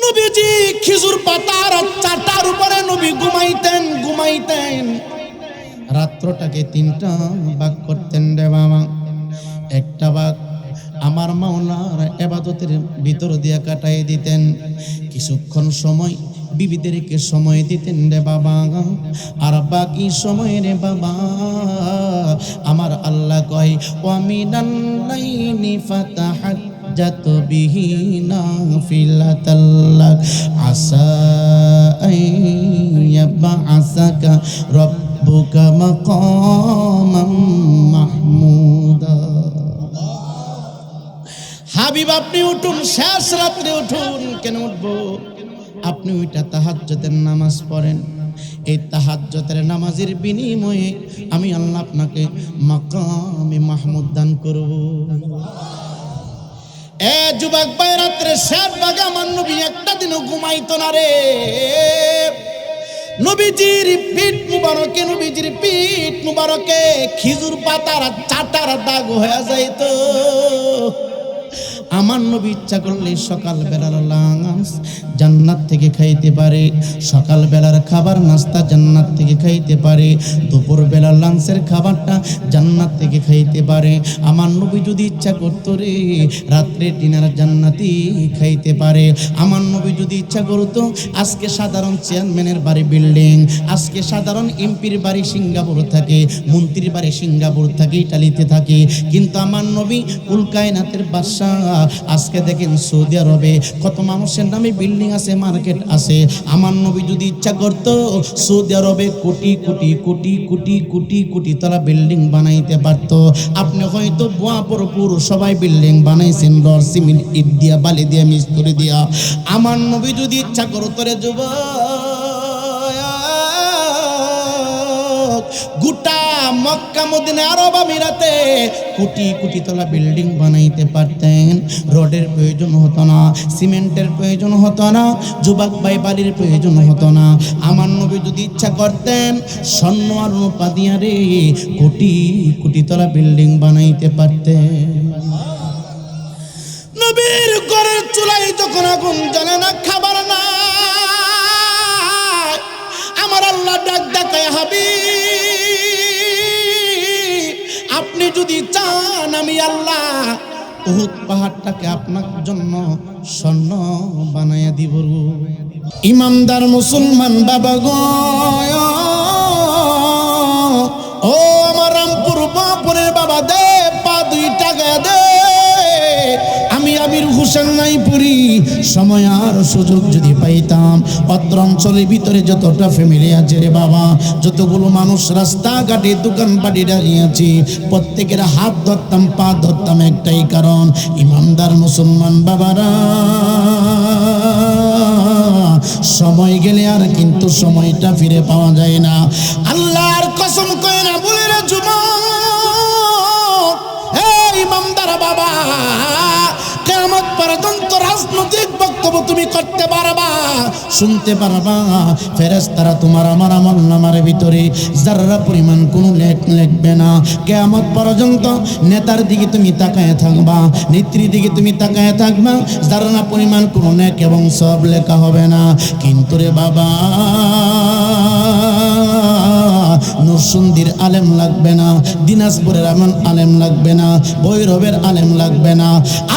নবীজি খেজুর পাতার চাটার উপরে নবী ঘুমাইতেন। রাত্রটাকে 3টা ভাগ করতেন রে বাবা। একটা ভাগ আমার মাওলার ইবাদতের ভিতর দিয়া কাটাই দিতেন, কিছুক্ষণ সময় বিবিদেরকে সময় দিতেন রে বাবা। আর বাকি সময় রে বাবা আমার আল্লাহ কয় ওয়ামিনাল লাইলি ফাতাহাজ্জাত বিহি নাফিলাতাল্লাক আসা আইয়াবআসাকা রব্বুকা মাকামান মাহমুদা। হাবিব আপনি উঠুন, শেষ রাত্রে উঠুন। কেন উঠবো? আপনি ওইটা তাহাজ্জুদের নামাজ পড়েন। এই তাহাজ্জুদের নামাজের বিনিময়ে আমি আল্লাহ আপনাকে মাকামে মাহমুদ দান করব। এ যুবক ভাই, রাত্রে শেষ ভাগে আমার নবী একটা দিনও ঘুমাইতো না রে। নবীজির পিঠ মুবারকে খেজুর পাতার চাটার দাগ হয়ে যাইতো। আমার নবী ইচ্ছা করলে সকাল বেলার লাঞ্চ জান্নাত থেকে খাইতে পারে, সকাল বেলার খাবার নাস্তা জান্নাত থেকে খাইতে পারে, দুপুর বেলার লাঞ্চের খাবারটা জান্নাত থেকে খাইতে পারে। আমার নবী যদি ইচ্ছা করতো রে রাত্রে ডিনার জান্নাতি খাইতে পারে। আমার নবী যদি ইচ্ছা করতো আজকে সাধারণ চেয়ারম্যানের বাড়ি বিল্ডিং, আজকে সাধারণ এমপির বাড়ি সিঙ্গাপুর থাকে, মন্ত্রীর বাড়ি সিঙ্গাপুর থাকে, ইটালিতে থাকে, কিন্তু আমার নবী কুল কায়নাতের বাদশা। আজকে দেখেন সৌদি আরবে কত মানুষের নামে বিল্ডিং আছে, মার্কেট আছে। আমার নবী যদি ইচ্ছা করতো সৌদি আরবে কোটি কোটি কোটি কোটি কোটি কোটি তারা বিল্ডিং বানাইতে পারতো। আপনি হয়তো বুয়াপুর সবাই বিল্ডিং বানাইছেন রড সিমেন্ট ইট দিয়া বালি দিয়া মিস্ত্রি দিয়া। আমার নবী যদি ইচ্ছা করতো রে যুবক গোটা মক্কা মদিনা আরব আমিরাতে কোটি কোটি তলা বিল্ডিং বানাইতে পারতেন। রডের প্রয়োজন হতো না, সিমেন্টের প্রয়োজন হতো না, যুবক ভাই বালির প্রয়োজন হতো না। আমার নবী যদি ইচ্ছা করতেন স্বর্ণ আর রূপা দিয়া রে কোটি কোটি তলা বিল্ডিং বানাইতে পারতেন। নবীর ঘরের চুলায় যখন আগুন জ্বলে না, খাবার না, আমার আল্লাহ ডাক ডাকায় হাবিব আপনি যদি চান আমি আল্লাহ উহুদ পাহাড়টাকে আপনার জন্য স্বর্ণ বানায়া দিব। ইমানদার মুসলমান বাবা গো, ও আমার রামপুর বাপুরের বাবা দে পা 2 টাকা দে। আমি আমির হোসেন নাইপুরি সময় আর সুযোগ যদি পাইতাম অত্র অঞ্চলের ভিতরে যতটা ফ্যামিলি আছে রে বাবা, যতগুলো মানুষ রাস্তাঘাটে দোকানপাটি দাঁড়িয়ে আছে, প্রত্যেকের হাত ধরতাম, পা ধরতাম, একটাই কারণ ইমানদার মুসলমান বাবারা সময় গেলে আর কিন্তু সময়টা ফিরে পাওয়া যায় না। আল্লাহর কসম কয় না বলে রে যুবক, এই ইমানদার বাবা কিয়ামত পর্যন্ত রাজনৈতিক বক্তব্য তুমি করতে পারবা, শুনতে পারবা। ফেরেশতারা তোমার আমার আমলনামার ভিতরে যারা পরিমাণ কোনো লিখবে না। কিয়ামত পর্যন্ত নেতার দিকে তুমি তাকায় থাকবা, নেত্রীর দিকে তুমি তাকায় থাকবা, যারা পরিমাণ কোনো নেক এবং সব লেখা হবে না। কিন্তু রে বাবা নরসিংদীর আলেম লাগবে না, দিনাজপুরের এমন আলেম লাগবে না, ভৈরবের আলেম লাগবে না।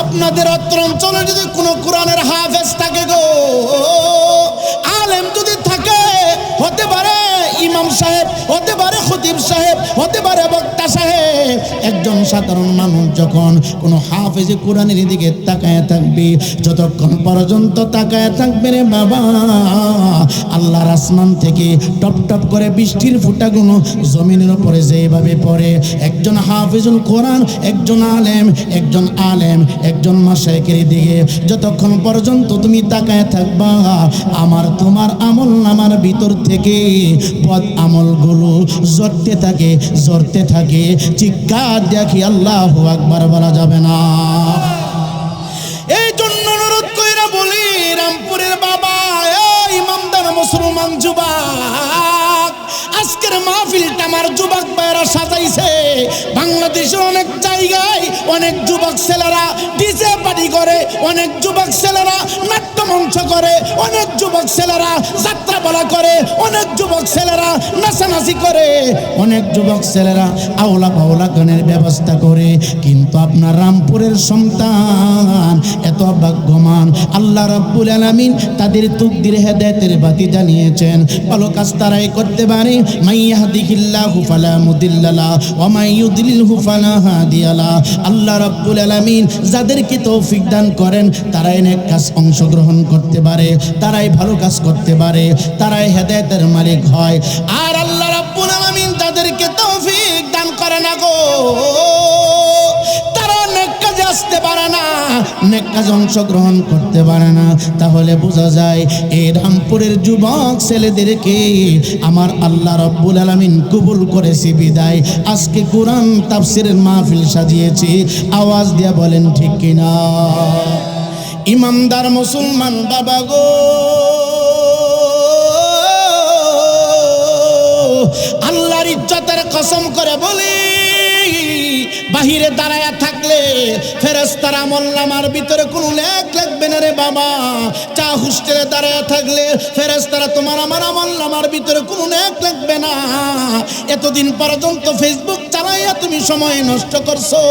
আপনাদের অত্র অঞ্চলে যদি কোনো কোরআনের হাফেজ থাকে গো, আলেম যদি থাকে, হতে পারে ইমাম সাহেব, হতে পারে খতিব সাহেব, হতে পারে বক্তা সাহেব, একজন সাধারণ মানুষ যখন কোনো হাফেজে কোরআনের দিকে তাকায় থাকবে, যতক্ষণ পর্যন্ত তাকায় থাকবে রে বাবা আল্লাহর আসমান থেকে টপ টপ করে বৃষ্টির ফোঁটাগুলো জমিনের উপরে যেভাবে পড়ে, একজন হাফেজুল কোরআন, একজন আলেম, একজন মাশায়েখের দিকে যতক্ষণ পর্যন্ত তুমি তাকায় থাকবা, আমার তোমার আমল নামার ভিতর থেকে বদ আমলগুলো ঝরতে থাকে। চিৎকার দেখি আল্লাহু আকবার বলা যাবে না। এই জন্য অনুরোধ কইরা বলি রামপুরের বাবা, এই ইমানদার মুসলমান যুবক, আজকের মাহফিলটা আমার যুবক ভাইরা সাজাইছে। বাংলাদেশের অনেক জায়গায় অনেক যুবক ছেলেরা ডিজে পার্টি করে, অনেক যুবক ছেলেরা নাট্যমঞ্চ করে, অনেক যুবক ছেলেরা যাত্রাপালা করে, অনেক যুবক ছেলেরা নাচানাচি করে, অনেক যুবক ছেলেরা আওলা বাউলা গানের ব্যবস্থা করে। কিন্তু আপনার রামপুরের সন্তান এত ভাগ্যবান, আল্লাহ রাব্বুল আলামিন তাদের তাকদীর হেদায়েতের বাতি জানিয়েছেন। ভালো কাজ তারাই করতে পারে। মাইয়াহদিহিল্লাহু ফালা মুদিল্লা লাহু ওয়া মাইয়ুদলিলহু ফালা হাদিয়া লাহু। আল্লাহ রাব্বুল আলামিন যাদেরকে তৌফিক দান করেন তারাই নেক কাজ অংশগ্রহণ করতে পারে, তারাই ভালো কাজ করতে পারে, তারাই হেদায়েতের মালিক হয়। আর আল্লাহ রাব্বুল আলামিন তাদেরকে তৌফিক দান করে না গো, তারা নেক কাজে আসতে পারে না, নেক কাজে অংশগ্রহণ করতে পারে না। তাহলে বোঝা যায় এই রামপুরের যুবক ছেলেদেরকে আমার আল্লাহ রাব্বুল আলামিন কবুল করেছে বিদায় আজকে কোরআন তাফসীরের মাহফিল সাজিয়েছি। আওয়াজ দিয়া বলেন ঠিক কিনা? ইমানদার মুসলমান বাবা গো, আল্লাহর ইজ্জতের কসম করে বলি, বাহিরে দাঁড়ায়া থাকলে ফেরেশতারা আমলনামার ভিতরে কোনো লেখ লিখবে না রে বাবা। চা হোস্টেলে দাঁড়ায়া থাকলে ফেরেশতারা তোমার আমার আমলনামার ভিতরে কোনো লেখ লিখবে না। এতদিন পর্যন্ত ফেসবুক চালাইয়া তুমি সময় নষ্ট করছো,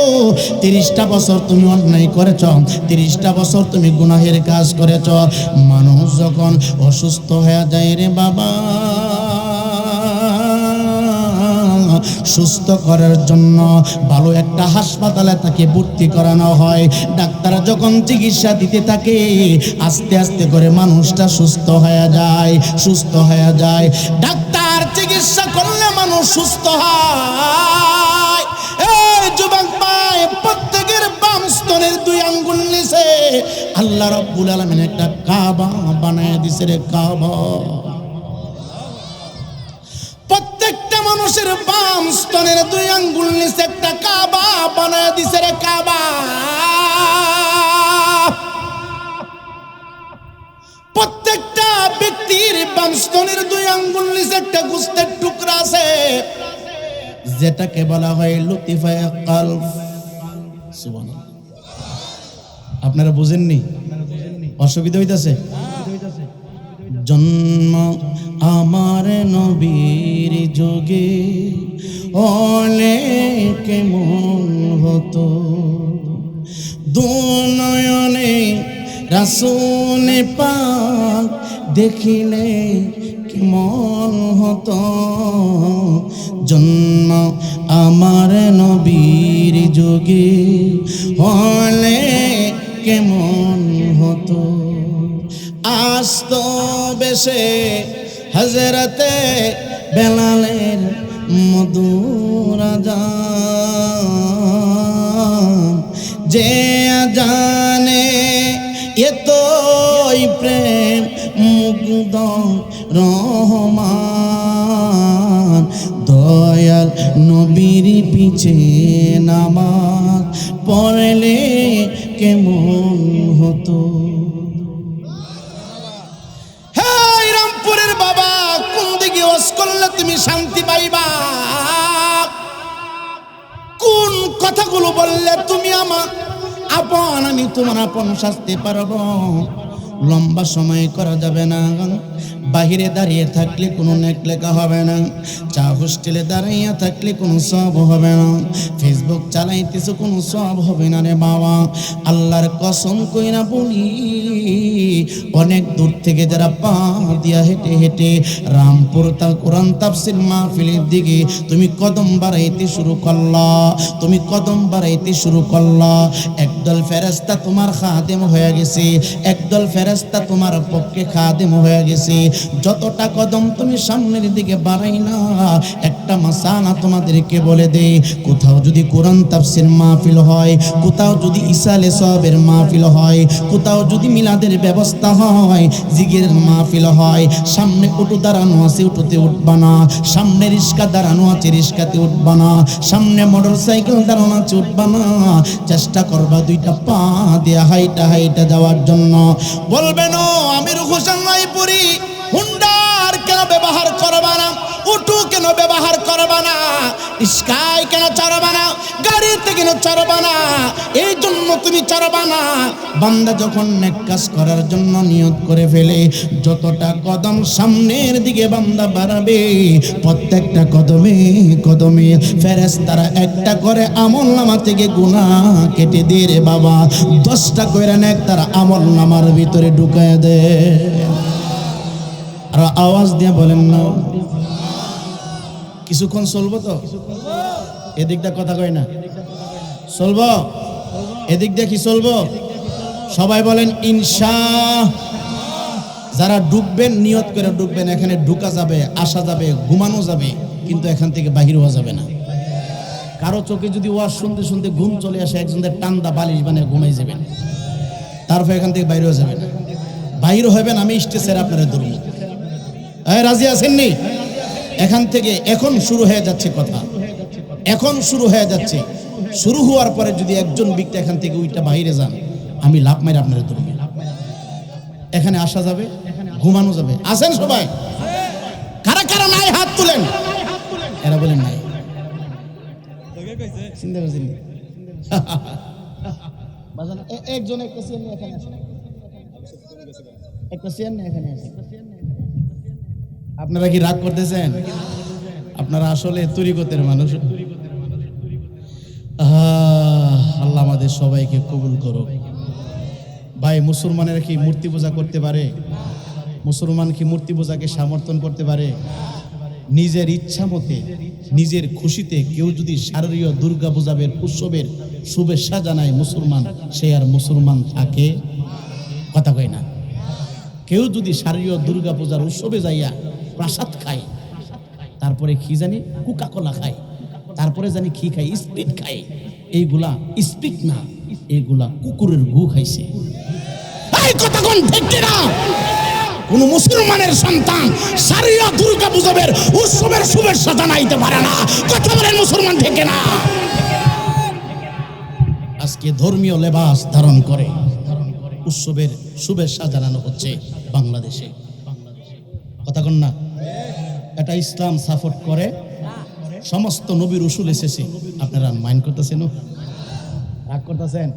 30টা বছর তুমি অন্যায় করেছ, 30টা বছর তুমি গুনাহের কাজ করেছ। মানুষ যখন অসুস্থ হয়ে যায় রে বাবা, সুস্থ করার জন্য ভালো একটা হাসপাতালে তাকে ভর্তি করানো হয়। ডাক্তার যখন চিকিৎসা দিতে থাকে আস্তে আস্তে করে মানুষটা সুস্থ হয়ে যায়, সুস্থ হয়ে যায়। ডাক্তার চিকিৎসা করলে মানুষ সুস্থ হয়। এই যুবক ভাই, প্রত্যেকের বাম স্তনের 2 আঙ্গুল নিচে আল্লাহ রাব্বুল আলামিন একটা কাবা বানায় দিছে রে, কাবা। প্রত্যেকটা মানুষের বাম স্তনের 2 আঙ্গুল নিচে একটা কাবা বানায় দিছে রে, কাবা। প্রত্যেকটা ব্যক্তির বাম স্তনের 2 আঙ্গুল নিচে একটা গোশতের টুকরা আছে, যেটাকে বলা হয় লতিফায়ে কলব। সুবহানাল্লাহ। আপনারা বুঝেননি? অসুবিধা হইতাছে? জন্ম আমার নবীর যুগে হলে কেমন হতো, দুনয়নে রাসূল পাক দেখিলে কেমন হতো। জন্ম আমার নবীর যুগে হলে কেমন হতো। আস্ত বেশে হযরতে বেলালের মধুর আযান, যে জানে এতই প্রেম মুগ্ধ রহমান। দয়াল নবীর পিছে নামাজ পড়লে কেমন হতো। বাবা, কোন দিকে ওয়াজ করলে তুমি শান্তি পাইবা? কোন কথাগুলো বললে তুমি আমার আপন, আমি তোমার আপন সাজতে পারবো? লম্বা সময় করা যাবে না, বাহিরে দাঁড়িয়ে থাকলে কোনো নেক লেখা হবে না, চা হোস্টেলে দাঁড়াইয়া থাকলে কোনো সব হবে না, ফেসবুক চালাইতেছে কোনো সব হবে না রে বাবা। আল্লাহর কসম কইরা বলি, অনেক দূর থেকে যারা পা দিয়া হেঁটে হেঁটে রামপুর কোরআন তাফসীর মাহফিলের দিকে তুমি কদম বাড়াইতে শুরু করলা, তুমি কদম বাড়াইতে শুরু করলা, একদল ফেরেশতা তোমার খাদেম হয়ে গেছে, একদল ফেরেশতা তোমার পক্ষে খাদেম হয়ে গেছে। যতটা কদম তুমি সামনের দিকে বাড়াই না, একটা মাসালা তোমাদেরকে বলে দেই, কোথাও যদি কোরআন তাফসীর মাহফিল হয়, কোথাও যদি ইসালে সওয়াবের মাহফিল হয়, কোথাও যদি মিলাদের ব্যবস্থা হয়, জিকিরের মাহফিল হয়, সামনে অটো দাঁড়ানো আছে অটোতে উঠবা না, সামনে রিক্সা দাঁড়ানো আছে রিক্সাতে উঠবা না, সামনে মোটরসাইকেল দাঁড়ানো আছে উঠবা না, চেষ্টা করবা 2টা পা দিয়ে হাইটা হাইটা যাওয়ার জন্য। বলবেন আমির হোসেন রায়পুরি হুন্ডার কেন ব্যবহার করবা না, অটো কেন কেন ব্যবহার করবা না, রিস্কায় কেন চড়বা না, গাড়িতে কেন চড়বা না, এই জন্য তুমি চড়বা না। বান্দা যখন নেক কাজ করার জন্য নিয়ত করে ফেলে, যতটা কদম সামনের দিকে বান্দা বাড়াবে, প্রত্যেকটা কদমে কদমে ফেরেশতারা একটা করে আমলনামা থেকে গুনাহ কেটে দিয়ে রে বাবা 10টা কইরা নেক তারা আমলনামার ভিতরে ঢুকায় দেয়। আর আওয়াজ দিয়ে বলেন না, কিছুক্ষণ চলবো তো, এদিকটা কথা কয় না, চলবো এদিক দিয়ে কি চলবো? সবাই বলেন ইনশাআল্লাহ। যারা ঢুকবেন নিয়ত করে ঢুকবেন, এখানে ঢুকা যাবে, আসা যাবে, ঘুমানো যাবে, কিন্তু এখান থেকে বাহির হওয়া যাবে না। কারো চোখে যদি ওয়াজ শুনতে শুনতে ঘুম চলে আসে, একজনের টান্দা বালিশ বানিয়ে ঘুমাই যাবেন, তারপর এখান থেকে বাইরে হয়ে যাবেন। বাইরে হবেন, আমি স্টেজের আপনারা ধরুন। রাজি আছেননি? এখান থেকে এখন শুরু হয়ে যাচ্ছে কথা, এখন শুরু হয়ে যাচ্ছে। শুরু হওয়ার পরে যদি একজন ব্যক্তি এখান থেকে ওইটা বাইরে যান, আমি লাভ মারি আপনারা ধরুন। এখানে আসা যাবে, ঘুমানো যাবে। আসেন সবাই, কারা কারা নাই হাত তুলেন। এরা বলেন নাই, চিন্তা করছেন একজন একটা চেয়ার নিয়ে এখানে আসেন, একটা চেয়ার নিয়ে এখানে আসেন। আপনারা কি রাগ করতেছেন? আপনারা আসলে তরিকতের মানুষ। আল্লাহ আমাদের সবাইকে কবুল করুক। ভাই, মুসলমানেরা কি মূর্তি পূজা করতে পারে? মুসলমান কি মূর্তি পূজাকে সমর্থন করতে পারে? নিজের ইচ্ছা মতে, নিজের খুশিতে কেউ যদি শারদীয় দুর্গা পূজাবের উৎসবের শুভেচ্ছা জানায় মুসলমান, সে আর মুসলমান থাকে? কথা কয় না। কেউ যদি শারদীয় দুর্গা পূজার উৎসবে যাইয়া প্রসাদ খায়, তারপরে কি জানি কোকা কোলা খায়, তারপরে জানি কি খায়, স্পিড খায়, এইগুলা স্পিক না, এইগুলা কুকুরের গু খাইছে। এই কথা কোন ঠিক না? কোন মুসলমানের সন্তান শারদীয় দুর্গা পূজাবের উৎসবের শুভেচ্ছা জানাইতে পারে না। কথা বলেন মুসলমান ঠিক না? আজকে ধর্মীয় লেবাস ধারণ করে উৎসবের শুভেচ্ছা জানানো হচ্ছে বাংলাদেশে। কথা কন না? এটা ইসলাম সাপোর্ট করে। সমস্ত নবী রাসূল এসেছে, আপনারা মাইন্ড করতেছেন? রাগ করতেছেন?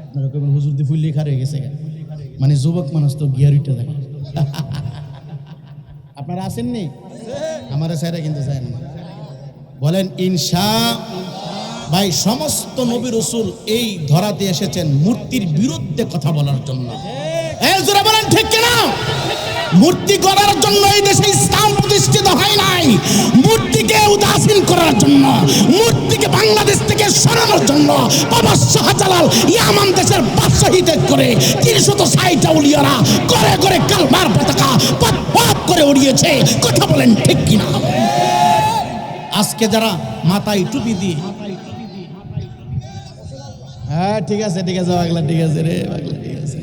আপনারা কেবল হুজুর দি ফুল লেখা রয়ে গেছে, মানে যুবক মানুষ তো গিয়ারিটা থাকে। আপনারা আসেননি? আমার স্যারা কিন্তু যায় না। বলেন ইনশাআল্লাহ। ভাই, সমস্ত নবী রাসূল এই ধরাতে এসেছেন মূর্তির বিরুদ্ধে কথা বলার জন্য। এই জোরে বলেন ঠিক কিনা? মূর্তি গড়ার জন্য এই দেশে ইসলাম প্রতিষ্ঠিত হয় নাই, মূর্তিকে উদাসীন করার জন্য, মূর্তিকে বাংলাদেশ থেকে সরানোর জন্য বাবা শাহজালাল ইয়ামান দেশের বাদশাহী ত্যাগ করে 360টা উলিয়ারা করে করে কালমার পতাকা পথ করে উড়িয়েছে। কথা বলেন ঠিক কিনা? আজকে যারা মাথায় টুপি দিয়ে, হ্যাঁ ঠিক আছে ঠিক আছে পাগলা, ঠিক আছে রে পাগলা, ঠিক আছে,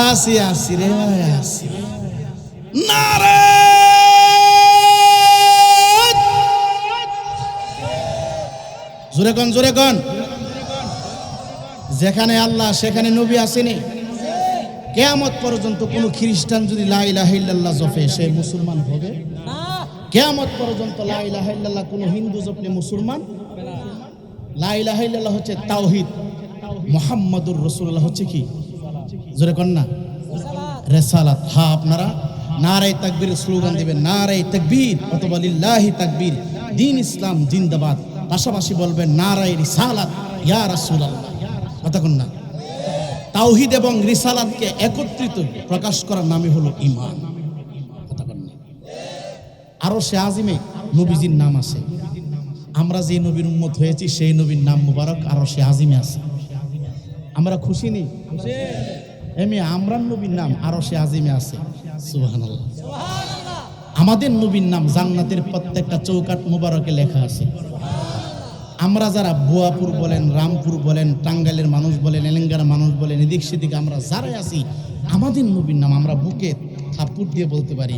আসি আসি রে ভাই আসি। নারে জোরে কোন, জোরে কোন। যেখানে আল্লাহ সেখানে নবী আসেনি। কিয়ামত পর্যন্ত কোন খ্রিস্টান যদি লা ইলাহা ইল্লাল্লাহ জপে, সে মুসলমান হবে না। কিয়ামত পর্যন্ত লা ইলাহা ইল্লাল্লাহ কোন হিন্দু জপলে মুসলমান। লা ইলাহা ইল্লাল্লাহ হচ্ছে তাওহীদ, মুহাম্মাদুর রাসূলুল্লাহ হচ্ছে কি? জোরে কোন না? রিসালাত। হ্যাঁ, আপনারা নারায়ে তাকবীর স্লোগান দিবেন, নারায়ে তাকবীর অথবা লিল্লাহি তাকবীর, দ্বীন ইসলাম জিন্দাবাদ। পাশাপাশি বলবেন নারায়ে রিসালাত ইয়া রাসূলুল্লাহ। কথা কোন না? তাওহীদ এবং রিসালাতকে একত্রিত প্রকাশ করার নামই হলো ঈমান। কথা কোন না? আরশে আজিমে নবীজির নাম আছে। আমরা যে নবীর উম্মত হয়েছি সেই নবীর নাম মুবারক আরশে আজিমে আছে। আমরা খুশি নেই? আমরা নবীর নাম আরশে আজিমে আছে। সুবহানাল্লাহ। আমাদের নবীর নাম জান্নাতের প্রত্যেকটা চৌকাঠ মুবারকে লেখা আছে। আমরা যারা বুয়াপুর বলেন, রামপুর বলেন, টাঙ্গাইলের মানুষ বলেন, এলেঙ্গার মানুষ বলেন, এদিক সেদিকে আমরা যারাই আছি, আমাদের নবীর নাম আমরা বুকে থাপ্পড় দিয়ে বলতে পারি,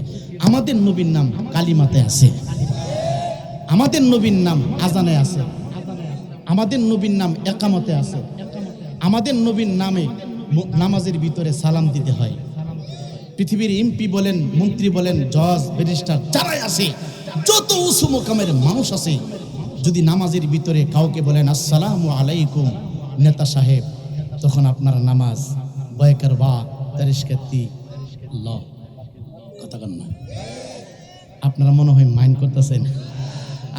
আমাদের নবীর নাম কালিমাতে আছে, আমাদের নবীর নাম আজানে আছে, আমাদের নবীর নাম একামতে আছে, আমাদের নবীর নামে নামাজের ভিতরে সালাম দিতে হয়। পৃথিবীর এমপি বলেন, মন্ত্রী বলেন, জজ, ব্যারিস্টার যারাই আছে, যত উঁচু মোকামের মানুষ আছে, যদি নামাজের ভিতরে কাউকে বলেন আসসালামু আলাইকুম নেতা সাহেব, তখন আপনার নামাজ বয়কার বা তারিশকাতি ল কথা কন না। আপনারা মনে হয় মাইন্ড করতেছেন,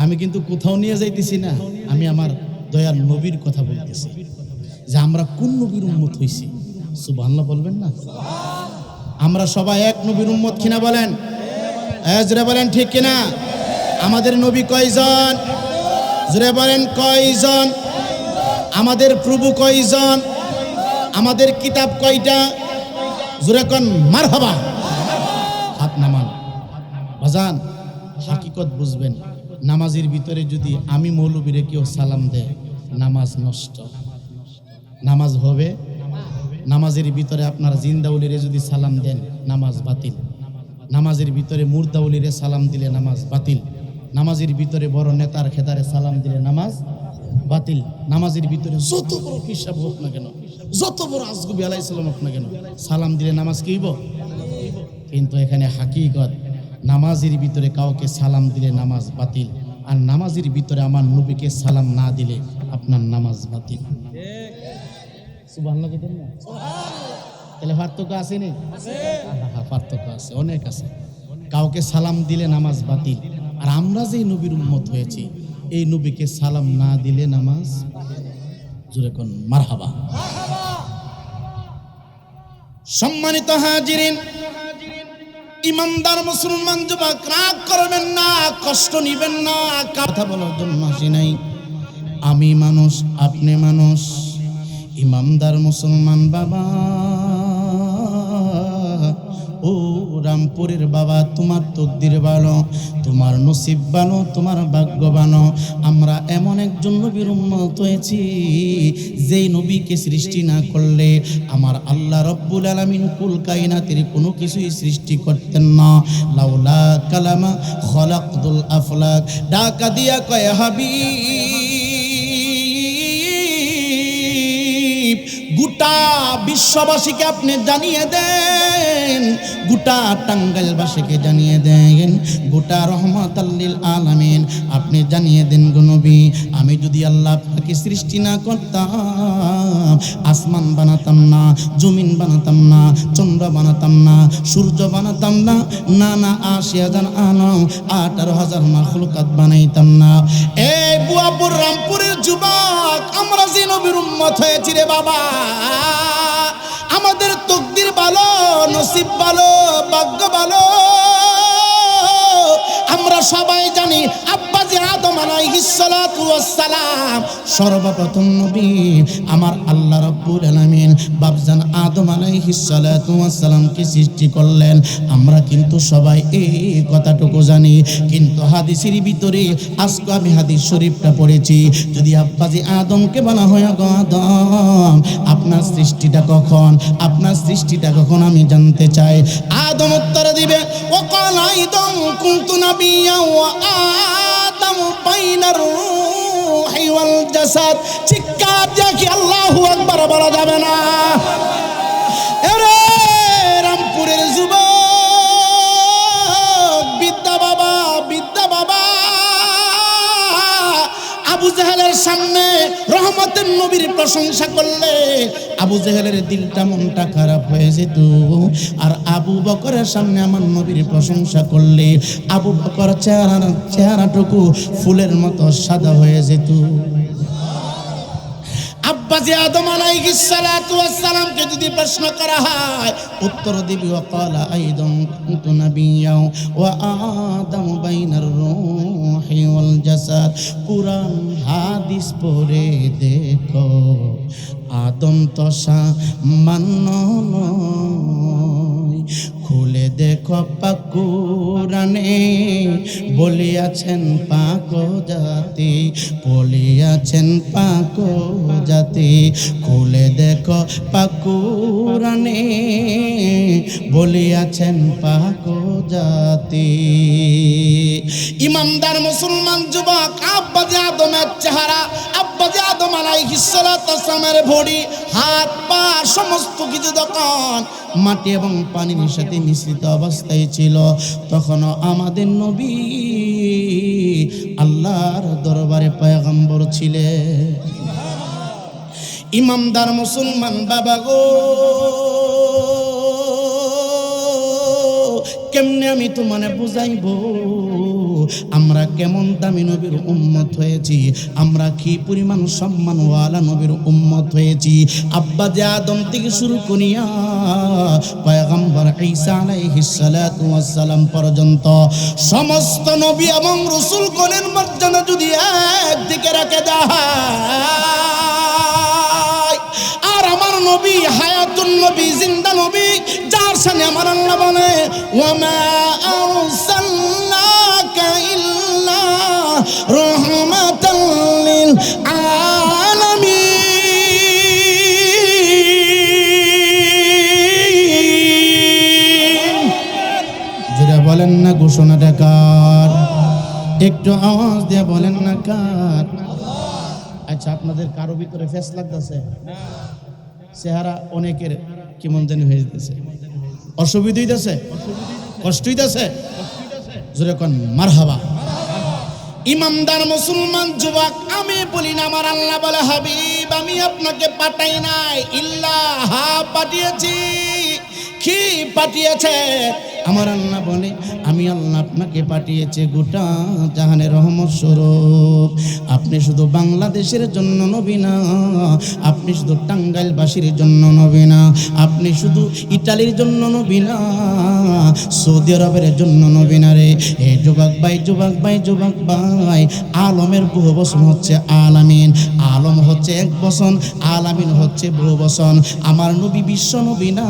আমি কিন্তু কোথাও নিয়ে যাইতেছি না, আমি আমার দয়াল নবীর কথা বলতেছি যে আমরা কোন নবীর উম্মত হইছি। সুবহানাল্লাহ বলবেন না? আমরা সবাই এক নবীর উম্মত কিনা বলেন? জোরে বলেন ঠিক কিনা? আমাদের নবী কয়জন? জোরে বলেন কয়জন? আমাদের প্রভু কয়জন? আমাদের কিতাব কয়টা? জোরে কোন মারহাবা। হাত নামান বাজান, হাকিকত বুঝবেন। নামাজের ভিতরে যদি আমি মৌলবীরে কেউ সালাম দেয়, নামাজ নষ্ট, নামাজ হবে। নামাজের ভিতরে আপনার জিন্দাউলিরে যদি সালাম দেন, নামাজ বাতিল। নামাজের ভিতরে মুর্দাউলিরে সালাম দিলে নামাজ বাতিল। নামাজের ভিতরে বড় নেতার খেতারে সালাম দিলে নামাজ বাতিল। নামাজের ভিতরে যত বড় হিসাব হোক না কেন, যত বড় আজগুবি আলাইহিস সালাম হোক না কেন, সালাম দিলে নামাজ কি হইব? কিন্তু এখানে হাকিকত, নামাজের ভিতরে কাউকে সালাম দিলে নামাজ বাতিল, আর নামাজের ভিতরে আমার নবীকে সালাম না দিলে আপনার নামাজ বাতিল। সুবহানাল্লাহ বলেন না? তাহলে পার্থক্য আছে নি? হ্যাঁ, পার্থক্য আছে, অনেক আছে। কাউকে সালাম দিলে নামাজ বাতিল, আর আমরা যেই নবীর উম্মত হয়েছি, এই নবীকে সালাম না দিলে নামাজ, জোরে কোন মারহাবা। সম্মানিত হাজিরিন, ইমানদার মুসলমান যুবক, রাগ করবেন না, কষ্ট নিবেন না। কথা বলার জন্য আসি নাই। আমি মানুষ, আপনি মানুষ। ইমানদার মুসলমান বাবা, ও রামপুরের বাবা, তোমার তকদির ভালো, তোমার নসিব ভালো, তোমার ভাগ্য ভালো। আমরা এমন একজন নবীর উম্মত হয়েছি, যেই নবীকে সৃষ্টি না করলে আমার আল্লাহ রব্বুল আলামিন কুল কায়নাতের কোনো কিছুই সৃষ্টি করতেন না। লাউলা কালামা খলাকতুল আফলাক। ডাকা দিয়া কয় হাবিব, গোটা বিশ্ববাসীকে আপনি জানিয়ে দেন, গোটা টাঙ্গাইলবাসীকে জানিয়ে দেন, গোটা রহমাতাল লিল আলামিন আপনি জানিয়ে দেন গো নবী, আমি যদি আল্লাহ আপনাকে সৃষ্টি না করতাম, আসমান বানাতাম না, জমিন বানাতাম না, চন্দ্র বানাতাম না, সূর্য বানাতাম না, না না ৮০,০০০ আলম ১৮,০০০ মাখলুকাত বানাইতাম না। এই বুয়াপুর রামপুরের যুবক, আমরা যে নবীর উম্মত হয়েছি রে বাবা, আমাদের তকদির ভালো, নসিব ভালো, ভাগ্য ভালো। আমরা সবাই জানি আব্বাজি আদম আলাইহিস সালাতু ওয়াস সালাম সর্বপ্রথম নবী আমার আল্লাহ রাব্বুল আলামিন বাপজান আদম আলাইহিস সালাতু ওয়াস সালামকে সৃষ্টি করলেন। আমরা কিন্তু সবাই এই কথাটুকু জানি, কিন্তু হাদিসের ভিতরে আজকে আমি হাদিস শরীফটা পড়েছি, যদি আব্বাজি আদমকে বলা হয় গো আদম আপনার সৃষ্টিটা কখন, আপনার সৃষ্টিটা কখন আমি জানতে চাই। আদম উত্তর দিবে, ওয়াকাল আদম কুনতু নাবিয়্যা ওয়া আদম বাইনার রূহি ওয়াল জাসাদ। চিৎকার দিয়ে কি আল্লাহু আকবার বলা যাবে না? এরে রামপুরের যুবক, বিদ্যা বাবা, বিদ্যা বাবা, আবু জেহেলের সামনে রহমতের নবীর প্রশংসা করলে আবু জেহেলের দিলটা মনটা খারাপ হয়ে যেত, আর আবু বকরের সামনে আমার নবীর প্রশংসা করলে আবু বকর চেহারাটুকু ফুলের মতো সাদা হয়ে যেত। আব্বাজি আদম আলাইহিস সালাতু ওয়াস সালামকে যদি প্রশ্ন করা হয়, উত্তর দিবি ওয়াকালা আইদাম কুনতু নাবিয়্যা ওয়া আদম বাইনার রূহি ওয়াল জাসাদ। কুরআন হাদিস পড়ে দেখো, আদম তো সামান্য নয়, খুলে দেখো পাক কুরআনে বলিয়াছেন পাক জাতি, বলিয়াছেন পাক জাতি। খুলে দেখো পাক কুরআনে বলিয়াছেন পাক জাতি। ইমানদার মুসলমান যুবক, আব্বাজি আদমের চেহারা, আব্বাজি আদম আলাইহিস সালাতু ওয়াস সালামের ভরি, হাত পা সমস্ত কিছু যখন মাটি এবং পানির সাথে মিশ্রিত অবস্থায় ছিল। তখনও আমাদের নবী আল্লাহর দরবারে পয়গম্বর ছিলেন। ইমামদার মুসলমান বাবা গো, কেমনে আমি তোমারে বুঝাইবো আমরা কেমন দামি নবীর উম্মত হয়েছি, আমরা কি পরিমাণ সম্মানওয়ালা নবীর উম্মত হয়েছি। আব্বা যে আদম থেকে শুরু করিয়া পয়গম্বর ঈসা আলাইহিস সালাতু ওয়াস সালাম পর্যন্ত সমস্ত নবী এবং রাসূলগণের মর্যাদা যদি একদিকে রেখে দেয়, আর আমার নবী হায়াতুন নবী, জিন্দা নবী, যার সামনে আমার আল্লাহ বলে ওয়ামা আরসালনাকা ইল্লা রাহমাতাল লিল আলামিন। যারা বলেন না ঘোষণাটা কার? একটু আওয়াজ দিয়ে বলেন না কার? আচ্ছা, আপনাদের কারো ভিতরে ফেস লাগতেছে? চেহারা অনেকের কেমন জানি হয়ে যেতেছে, অসুবিধা হইতেছে, কষ্ট হইতেছে, জোরে কোন মারহাবা। ইমানদার মুসলমান যুবক, আমি বলি না, আমার আল্লাহ বলে হাবিব আমি আপনাকে পাঠাই নাই, ইল্লাহ পাঠিয়েছি। কি পাঠিয়েছে? আমার আল্লাহ বলে আমি আল্লাহ আপনাকে পাঠিয়েছে গোটা জাহানের রহমত স্বরূপ। আপনি শুধু বাংলাদেশের জন্য নবী না, আপনি শুধু টাঙ্গাইলবাসীর জন্য নবী না, আপনি শুধু ইটালির জন্য নবী না, সৌদি আরবের জন্য নবী না রে। এ যুবক ভাই, যুবক ভাই, যুবক ভাই, আলমের বহু বচন হচ্ছে আলামিন। আলম হচ্ছে এক বচন, আলামিন হচ্ছে বহু বচন। আমার নবী বিশ্ব নবী না,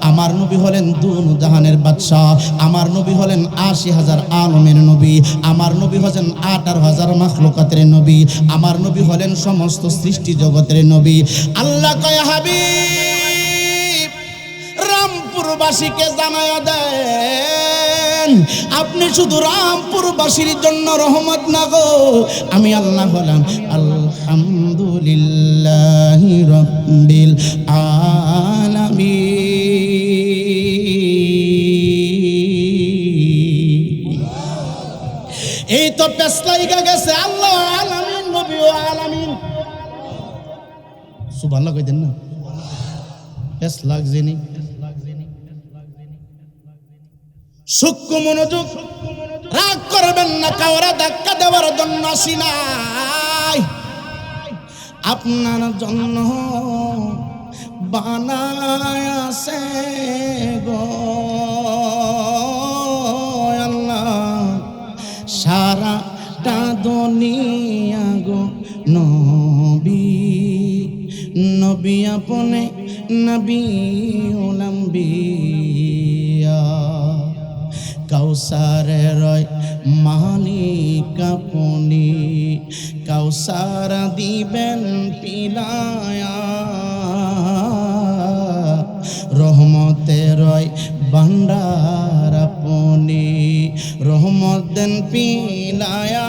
আমার নবী হলেন দুনু জাহানের বাদশাহ। আমার নবী হলেন ৮০,০০০ আলমের নবী। আমার নবী হলেন ১৮,০০০ মাখলুকাতের নবী। আমার নবী হলেন সমস্ত সৃষ্টি জগতের নবী। আল্লাহ কয় হাবিব রামপুরবাসীকে জানায়া দেন আপনি শুধু রামপুরবাসীর জন্য রহমত না গো, আমি আল্লাহ হলাম আলহামদুলিল্লাহি রাব্বিল আলামিন। এই তো পেছলাইগা গেছে আল্লাহ আলামিন, নবী ও আলামিন। সুবহানাল্লাহ কই দেন না, পেছ লাগছে নি। সূক্ষ্ম মনোযোগ, রাগ করবেন না, কাউরে ধাক্কা দেওয়ার জন্য আসি নাই, আপনার জন্য বানায় আছে গো আল্লাহ সারাটা দুনিয়া গো নবী। নবী আপনে নবী উলাম্বিয়া, কাউসারের রয় মালিক আপনি, কাউসার দিবেন পিলায়া, রহমতের রয় ভান্ডার আপনি, রহমত দেন পিলায়া।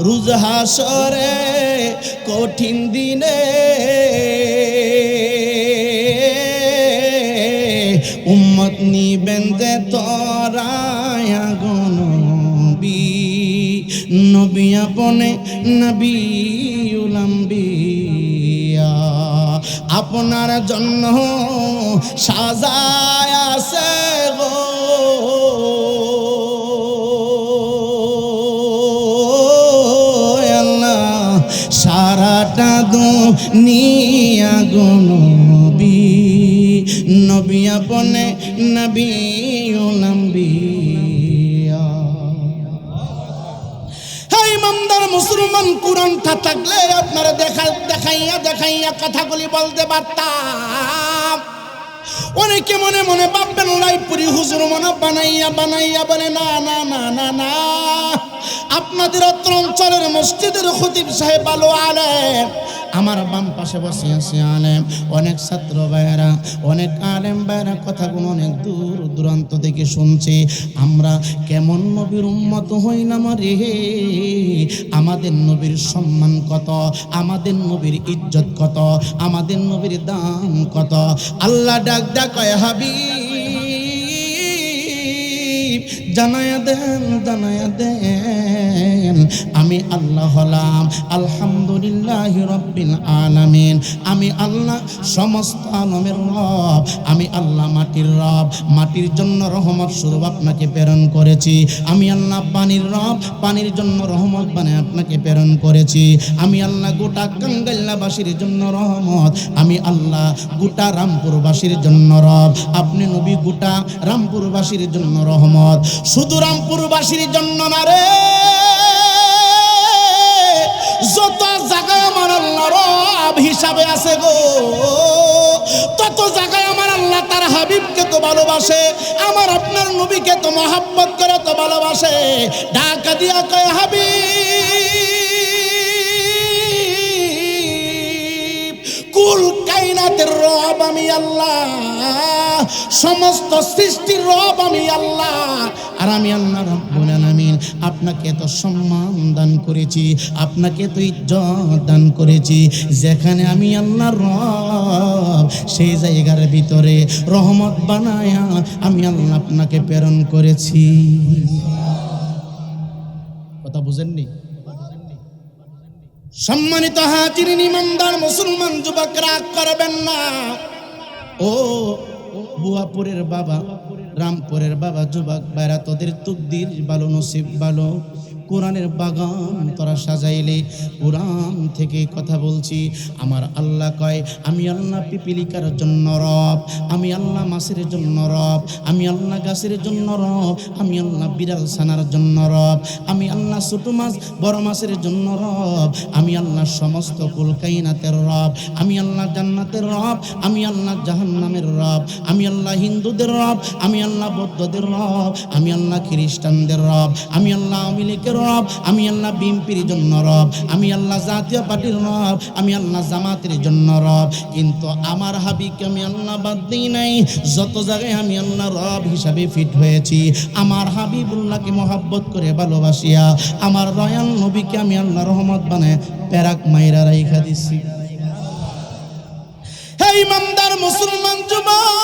রোজ হাসরে কঠিন দিনে উম্মত নিবেন যে তরায়া গো নবী। নবী আপনে নবী উলাম্বিয়া, আপনার জন্য সাজায় আছে গো আল্লাহ সারাটা দুনিয়া গো নবী। নবী আপনে নবী উলাম্বিয়া। হে ইমানদার মুসলমান, কোরআনটা থাকলে আপনারা দেখাইয়া কথাগুলি বলতে পারতাম। অনেকে মনে মনে ভাববেন লাইপুরি হুজুর মনে বানাইয়া বলে না না না না না, আপনাদের অত্র অঞ্চলের মসজিদের খতিব সাহেব ভালো আলেম, আমার বাম পাশে বসে আছে আলেম, অনেক ছাত্র ভাইয়েরা, অনেক আলেম ভাইয়েরা কথাগুলো অনেক দূর দূরান্ত থেকে শুনছে। আমরা কেমন নবীর উম্মত হইলাম রে, আমাদের নবীর সম্মান কত, আমাদের নবীর ইজ্জত কত, আমাদের নবীর দাম কত। আল্লাহ ডাক ডাক কয় হাবিব জানায়া দেন, জানায়া দেন আমি আল্লাহ হলাম আলহামদুলিল্লাহ রব্বিল আলামিন। আমি আল্লাহ সমস্ত আলমের রব, আমি আল্লাহ মাটির রব, মাটির জন্য রহমত স্বরূপ আপনাকে প্রেরণ করেছি। আমি আল্লাহ পানির রব, পানির জন্য রহমত বানিয়ে আপনাকে প্রেরণ করেছি। আমি আল্লাহ গোটা কাঙ্গাইল্লাবাসীর জন্য রহমত, আমি আল্লাহ গোটা রামপুরবাসীর জন্য রব, আপনি নবী গোটা রামপুরবাসীর জন্য রহমত। শুধু রামপুরবাসীর জন্য না রে, যত জায়গায় আমার আল্লাহ রব হিসাবে আছে গো, তত জায়গায় আমার আল্লাহ তার হাবিবকে তো ভালোবাসে, আমার আপনার নবীকে তো মহব্বত করে তো ভালোবাসে। ঢাকা দিয়া কয় হাবিব কুল কায়নাতের রব আমি আল্লাহ, সমস্ত সৃষ্টির রব আমি আল্লাহ, আর আমি আল্লাহ রাব্বুল আলামিন আপনাকে তো সম্মান দান করেছি, আপনাকে তো ইজ্জত দান করেছি। যেখানে আমি আল্লাহর রব, সেই জায়গার ভিতরে রহমত বানায়া আমি আল্লাহ আপনাকে প্রেরণ করেছি। কথা বুঝেননি? সম্মানিত হাজিরিন, ইমানদার মুসলমান যুবক রাগ করবেন না। ও বুয়াপুরের বাবা, রামপুরের বাবা, যুবক ভাইরা, তোদের তুকদির ভালো, নসিব ভালো, কোরআনের বাগান তোরা সাজাইলে। কোরআন থেকে কথা বলছি। আমার আল্লাহ কয় আমি আল্লাহ পিপিলিকার জন্য রব, আমি আল্লাহ মাছের জন্য রব, আমি আল্লাহ গাছের জন্য রব, আমি আল্লাহ বিড়াল ছানার জন্য রব, আমি আল্লাহ ছোট মাছ বড় মাছের জন্য রব, আমি আল্লাহ সমস্ত কুল কায়নাতের রব, আমি আল্লাহ জান্নাতের রব, আমি আল্লাহ জাহান্নামের রব, আমি আল্লাহ হিন্দুদের রব, আমি আল্লাহ বৌদ্ধদের রব, আমি আল্লাহ খ্রিস্টানদের রব, আমি আল্লাহ আওয়ামী লীগের রব, আমি আল্লাহ বিএনপির জন্য রব, আমি আল্লাহ জাতীয় পার্টির রব, আমি আল্লাহ জামাতের জন্য রব। কিন্তু আমার হাবিবকে আমি আল্লাহ বাদ দিই নাই। যত জায়গায় আমি আল্লাহ রব হিসাবে ফিট হয়েছি, আমার হাবিবুল্লাহকে মহব্বত করে ভালোবাসিয়া আমার দয়াল নবীকে আমি আল্লাহ রহমত বানায় প্যারাক মাইরা রাইখা দিছি। হে ইমানদার মুসলমান যুবক,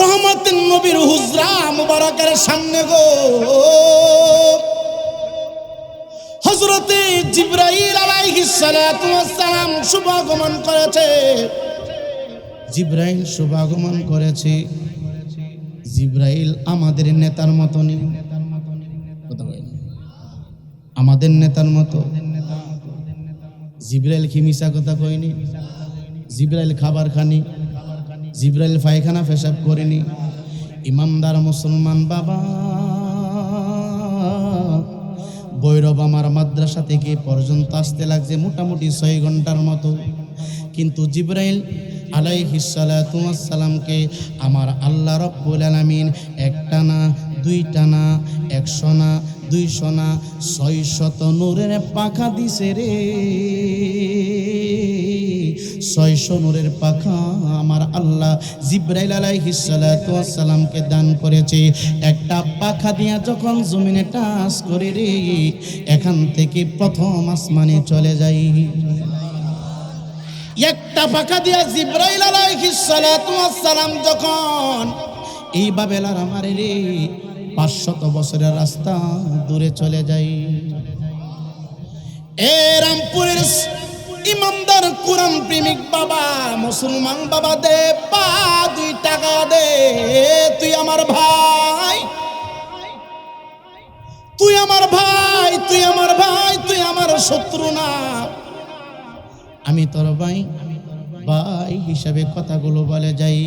রহমতের নবীর হুজরা মুবারকের সামনে গো হযরতে জিবরাইল আলাইহিস সালাতু ওয়াস সালাম শুভাগমন করেছে। জিবরাইল শুভাগমন করেছে। জিবরাইল আমাদের নেতার মতনই, আমাদের নেতার মতো। জিবরাইল কি মিছা কথা কইনি? জিবরাইল খাবার খানি, জিবরাইল পায়খানা পেশাব করেনি। ইমানদার মুসলমান বাবা, ভৈরব আমার মাদ্রাসা থেকে পর্যন্ত আসতে লাগছে মোটামুটি 6 ঘন্টার মতো। কিন্তু জিবরাইল আলাইহিস সালাতু ওয়াস সালামকে আমার আল্লাহ রাব্বুল আলামিন একটা না, দুইটা না, 100 না, 200 না, 600 নূরের পাখা দিছে রে। 600 নূরের পাখা আমার আল্লাহ জিবরাইল আলাইহিস সালাতু ওয়াস সালামকে দান করেছে। একটা পাখা দিয়া যখন জমিনে টাচ করে রে, এখান থেকে প্রথম আসমানে চলে যায়। একটা পাখা দিয়া জিবরাইল আলাইহিস সালাতু ওয়াস সালাম যখন এইভাবে লারা মারে রে, 500 বছরের রাস্তা দূরে চলে যায়। এ রামপুরের ইমানদার কোরআন প্রেমিক বাবা, মুসলমান বাবা, দে পা 2 টাকা দে। তুই আমার ভাই, তুই আমার ভাই, তুই আমার ভাই, তুই আমার শত্রু না। আমি তোর ভাই, ভাই হিসাবে কথাগুলো বলে যাই।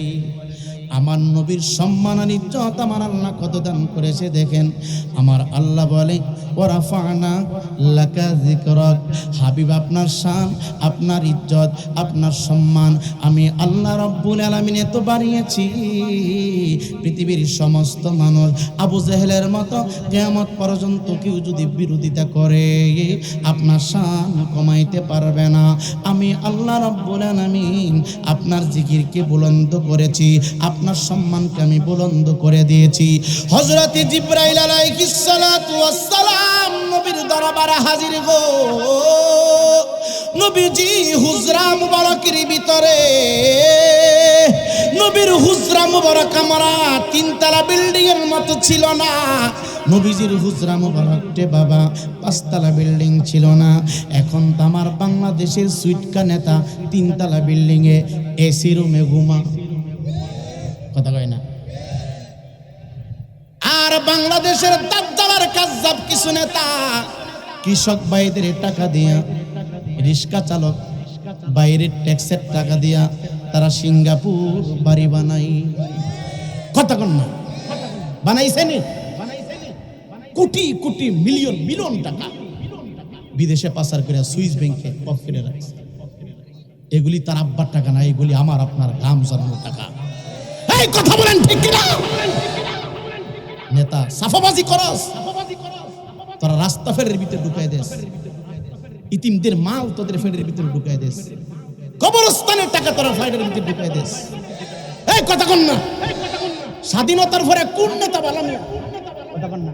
আমার নবীর সম্মান আর ইজ্জত আমার আল্লাহ কত দান করেছে দেখেন। আমার আল্লাহ বলে ওয়া রাফা'না লাকা যিকরাক, হাবিব আপনার শান, আপনার ইজ্জত, আপনার সম্মান আমি আল্লাহ রাব্বুল আলামিন এত বাড়িয়েছি, পৃথিবীর সমস্ত মানুষ আবু জেহেলের মতো কিয়ামত পর্যন্ত কেউ যদি বিরোধিতা করে আপনার শান কমাইতে পারবে না। আমি আল্লাহ রাব্বুল আলামিন আপনার জিকিরকে বুলন্দ করেছি, আপনার সম্মানকে আমি বুলন্দ করে দিয়েছি। হযরত জিবরাইল আলাইহিস সালাতু ওয়াস সালাম নবীর দরবারে হাজির গো। নবীজি হুজরা মুবারকের ভিতরে, নবীর হুজরা মুবারক আমরা তিনতলা বিল্ডিং এর মতো ছিল না। নবীজির হুজরা মুবারকটে বাবা পাঁচতলা বিল্ডিং ছিল না। এখন তো আমার বাংলাদেশের সুইটকা নেতা তিনতলা বিল্ডিং এ এসি রুমে ঘুমা, কথা কয় না। আর বাংলাদেশের দাজ্জালের কাজ্জাব কিছু নেতা কৃষক ভাইদের টাকা দিয়া, রিক্সা চালক বাইরের ট্যাক্সের টাকা দিয়া তারা সিঙ্গাপুর বাড়ি বানাই, কথা কন না, বানাইছেন কোটি কোটি মিলিয়ন মিলিয়ন টাকা বিদেশে পাচার করে সুইস ব্যাংকে পকেটে রাখছে। এগুলি তার আব্বার টাকা না, এগুলি আমার আপনার ঘাম জড়ানো টাকা। এই কথা বলেন ঠিক কিনা? নেতা সাফাবাজি করস, তোরা রাস্তা ফেরের ভিতরে ঢুকাই দেস, ইতিমদের মাল তোদের ফেরের ভিতরে ঢুকাই দেস, কবরস্থানের টাকা তোরা ফেরের ভিতরে ঢুকাই দেস। এই কথা কন না, স্বাধীনতার পরে কোন নেতা বালাম, কথা কন না,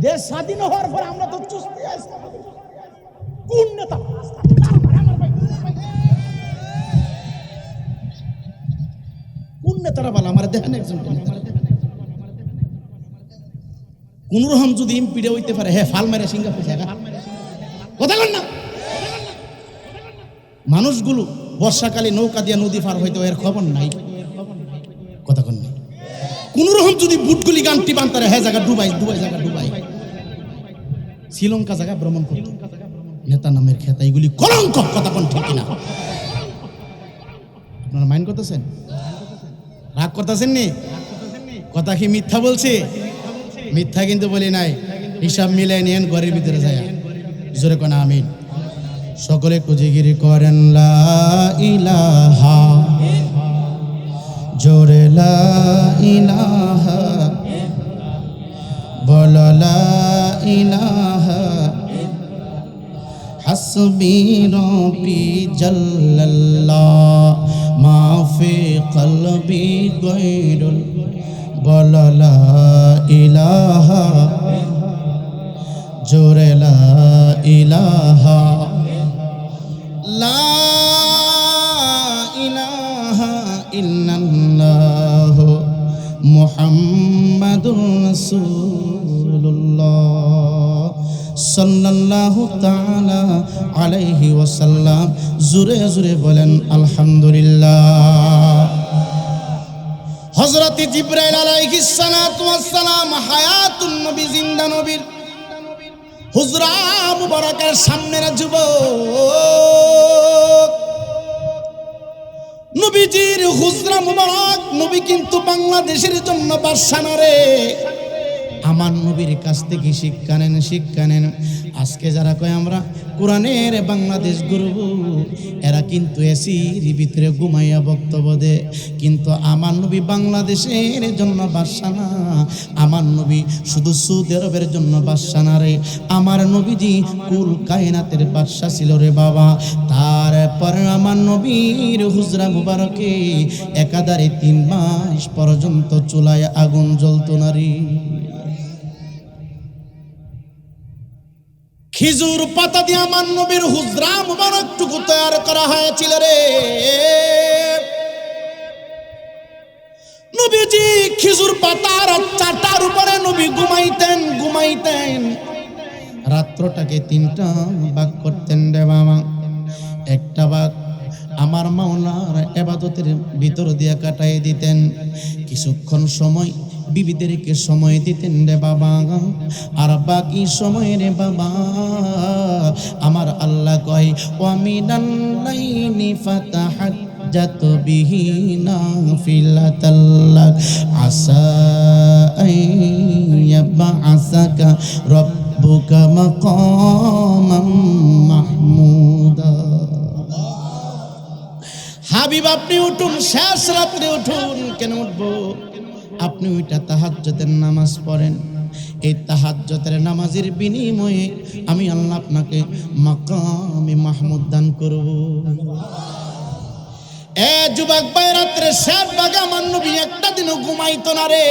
দেশ স্বাধীন হওয়ার পর আমরা তো চুস্তি আছি, কোন নেতা, কোন নেতারা বালা আমার দেখেন একজন কোন রকম যদি এমপিডে হইতে পারে, হ্যাঁ ফাল মেরে সিঙ্গাপুর জায়গা, কথা কন না। মানুষগুলো বর্ষাকালে নৌকা দিয়ে নদী পার হইতে এর খবর নাই, কথা কন না। কোন রকম যদি বুটগুলি গানটি বানতারে, হ্যাঁ জায়গা ডুবাই ডুবাই জায়গা ডুবাই, শ্রীলঙ্কা জায়গা ভ্রমণ করত, নেতা নামের খেতা, এগুলি কলঙ্ক, কথা কন ঠিক কিনা? আপনারা মাইন্ড করতেছেন, রাগ করতেছেন নি? কথা কি মিথ্যা বলছে? মিথ্যা কিন্তু বলি নাই, হিসাব মিলাই নিয়েন ঘরের ভিতরে যায়, জোরে কোন আমিন। সকলে একটু জিকির করেন লা ইলাহা, জোরে লা ইলাহা, বল লা ইলাহা, হাসবি রব্বি জাল্লাল্লাহ, মা ফি কলবি গায়রুল, বল লা ইলাহা, জোরে লা ইলাহা, লা ইলাহা ইল্লাল্লাহ মুহাম্মাদুর রাসূলুল্লাহ সাল্লাল্লাহু তাআলা আলাইহি ওয়াসাল্লাম। জোরে জোরে বলেন আলহামদুলিল্লাহ। হযরত জিবরাইল আলাইহিস সালাতু ওয়াস সালাম হায়াতুন নবী, জিন্দা নবীর হুজরা মুবারকের সামনের যুবক, নবীজির হুজরা মুবারক, নবী কিন্তু বাংলাদেশের জন্য বাদশা না রে। আমার নবীর কাছ থেকে শিক্ষা নেন, শিক্ষা নেন। আজকে যারা কয় আমরা কোরআনের বাংলাদেশ গর্ব, এরা কিন্তু এসির ভিতরে ঘুমাইয়া বক্তব্য দেয়, কিন্তু আমার নবী বাংলাদেশের জন্য বাদশা না। আমার নবী শুধু সৌদি আরবের জন্য বাদশা না রে, আমার নবীজি কুল কায়নাতের বাদশা ছিল রে বাবা। তারপর আমার নবীর হুজরা মুবারকে একাধারে 3 মাস পর্যন্ত চুলায় আগুন জ্বলতো না রে। খিজুর পাতা দিয়ে আমার নবীর হুজরা মুবারকটুকু তৈরি করা হয়েছিল রে। নবীজি খিজুর পাতার চাটার উপরে নবী ঘুমাইতেন। রাত্রটাকে 3টা ভাগ করতেন রে বাবা। একটা ভাগ আমার মাওলার ইবাদতের ভিতর দিয়ে কাটাই দিতেন, কিছুক্ষণ সময় বিবিদেরকে সময় দিতেন রে বাবা। আর বাকি সময় রে বাবা আমার আল্লাহ কয় ওয়া মিনাল লাইলি ফাতাহাত তাহাজ্জাত বিহি নাফিলাতাল্লাক আসা আইয়াবআসাকা রব্বুকা মাকামাম মাহমুদা। হাবিব আপনি উঠুন, শেষ রাত্রে উঠুন। কেন উঠবো? আপনি ওইটা তাহাজ্জুদের নামাজ পড়েন। এই তাহাজ্জুদের নামাজের বিনিময়ে আমি আল্লাহ আপনাকে মাকামে মাহমুদ দান করব। এ যুবক ভাই, রাত্রে শেষ ভাগে আমার নবী একটা দিনও ঘুমাইতো না রে।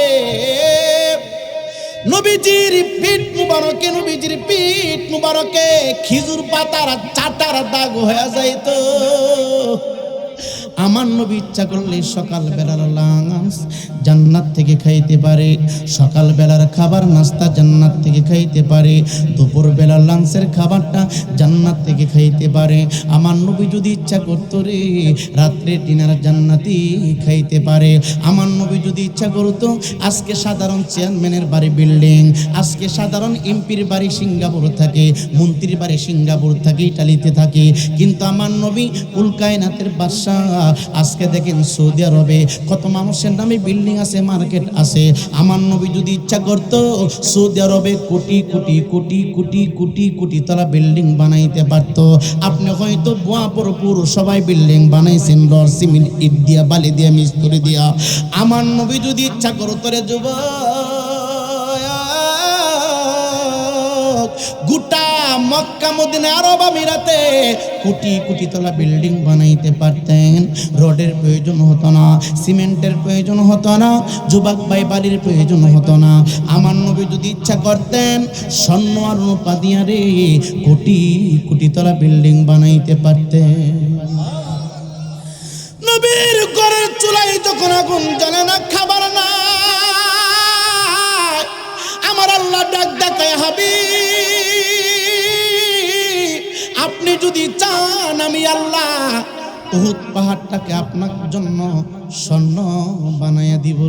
নবীজির পিঠ মুবারকে, নবীজির পিঠ মুবারকে খেজুর পাতার চাটার দাগ হয়ে যাইতো। আমার নবী ইচ্ছা করলে সকাল বেলার লাঞ্চ জান্নাত থেকে খাইতে পারে, সকাল বেলার খাবার নাস্তা জান্নাত থেকে খাইতে পারে, দুপুর বেলার লাঞ্চের খাবারটা জান্নাত থেকে খাইতে পারে। আমার নবী যদি ইচ্ছা করতো রে রাত্রে ডিনার জান্নাতি খাইতে পারে। আমার নবী যদি ইচ্ছা করতো আজকে সাধারণ চেয়ারম্যানের বাড়ি বিল্ডিং, আজকে সাধারণ এমপির বাড়ি সিঙ্গাপুর থাকে, মন্ত্রীর বাড়ি সিঙ্গাপুর থাকে, ইটালিতে থাকে, কিন্তু আমার নবী কুল কায়নাতের বাদশা। আজকে দেখেন সৌদি আরবে কত মানুষের নামে বিল্ডিং আছে, মার্কেট আছে। আমার নবী যদি ইচ্ছা করতো সৌদি আরবে কোটি কোটি কোটি কোটি কোটি কোটি তলা বিল্ডিং বানাইতে পারতো। আপনি হয়তো বুয়াপুর সবাই বিল্ডিং বানাইছেন রড সিমেন্ট ইট দিয়া বালি দিয়া মিস্ত্রি দিয়া। আমার নবী যদি ইচ্ছা করতো রে যুবক, গোটা মক্কা মদিনা আরব আমিরাতে কোটি কোটি তলা বিল্ডিং বানাইতে পারতেন। রডের প্রয়োজন হতো না, সিমেন্টের প্রয়োজন হতো না, যুবক ভাই বাড়ির প্রয়োজন হতো না। আমার নবী যদি ইচ্ছা করতেন স্বর্ণ আর রূপা দিয়া রে কোটি কোটি তলা বিল্ডিং বানাইতে পারতেন। নবীর ঘরের চুলায় যখন আগুন জ্বলে না, খাবার না, আমার আল্লাহ ডাক ডাকায় হাবিব আপনি যদি চান আমি আল্লাহ উহুদ পাহাড়টাকে আপনার জন্য স্বর্ণ বানায়া দিব।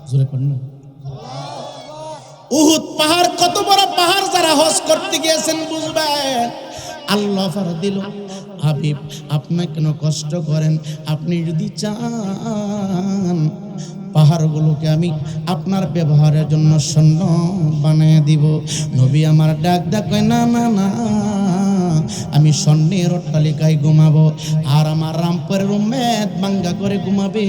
জোরে করেন। উহুদ পাহাড় কত বড় পাহাড়, যারা হজ করতে গিয়েছেন বুঝবেন। আল্লাহ ফার দিল হাবিব আপনি কেন কষ্ট করেন, আপনি যদি চান পাহাড়গুলোকে আমি আপনার ব্যবহারের জন্য স্বর্ণ বানিয়ে দিব। নবী আমার ডাক কয় না না না, আমি স্বর্ণের অট্টালিকায় ঘুমাবো আর আমার রামপুরের উম্মেদ বাঙ্গা করে ঘুমাবে,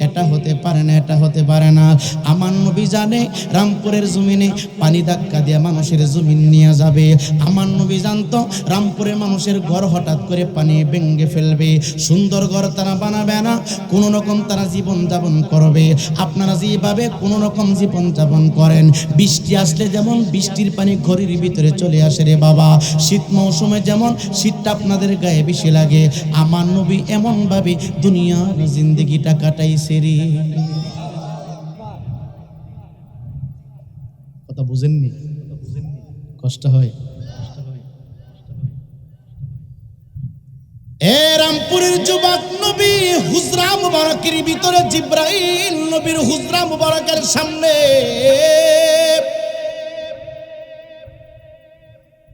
এটা হতে পারে না, এটা হতে পারে না। আমার নবী জানে রামপুরের জমিনে পানি ধাক্কা দিয়ে মানুষের জমিন নিয়ে যাবে। আমার নবী জানতো রামপুরের মানুষের ঘর হঠাৎ করে পানি ভেঙে ফেলবে, সুন্দর ঘর তারা বানাবে না, কোনো রকম তারা জীবন যাপন করবে। আপনারা যেভাবে কোনো রকম জীবন যাপন করেন, বৃষ্টি আসলে যেমন বৃষ্টির পানি ঘরের ভিতরে চলে আসে রে বাবা, শীত মৌসুমে যেমন শীতটা আপনাদের গায়ে বেশি লাগে, আমার নবী এমন ভাবে দুনিয়ার জিন্দেগিটা কাটাইছে রে। কথা বুঝেননি? কষ্ট হয়। এ রামপুরের যুবক, নবী হুজরা মুবারকের ভিতরে জিব্রাইল নবীর হুজরা মুবারকের সামনে